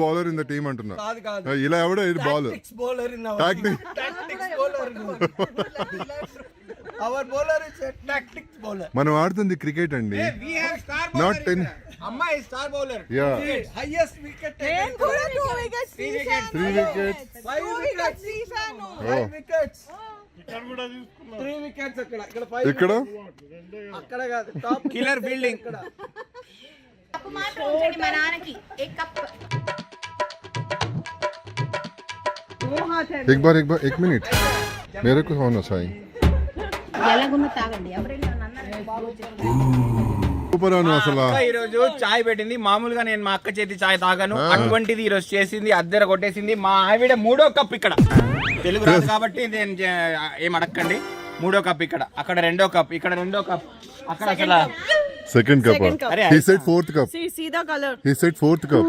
Bowler in the team అంటున్నా. ఇలా ఎవడో ఇది బౌలర్. మనం ఆడుతుంది క్రికెట్ అండి. నాట్ 10. అమ్మాయి star bowler. Highest wicket. 3 wickets. 5 wickets. ఇక్కడ కూడా తీసుకున్నా 3 వికెట్స్. ఇక్కడ 5 ఇక్కడ అక్కడ కాదు. Top killer fielding. కప్ మాత్రం ఉంచండి మా నాన్నకి. एक कप. एक मिनट मेरे को होना चाहिए. ఎలాగున్న తాగండి. ఎవరైనా అన్నారు బాబు సూపర్ అన్న అసలు. ఈ రోజు చాయ్ పెట్టింది. మామూలుగా నేను మా అక్క చేతి చాయ్ తాగాను. అటువంటిది ఈ రోజు చేసింది, అద్దెర కొట్టేసింది. మా ఆవిడ 3వ కప్ ఇక్కడ. తెలుగు రాదు కాబట్టి నేను ఏం అడగండి. 3వ కప్ ఇక్కడ, అక్కడ 2వ కప్, ఇక్కడ 2వ కప్, అక్కడ అసలు second cup. He said 4th cup. See the color. He said 4th cup.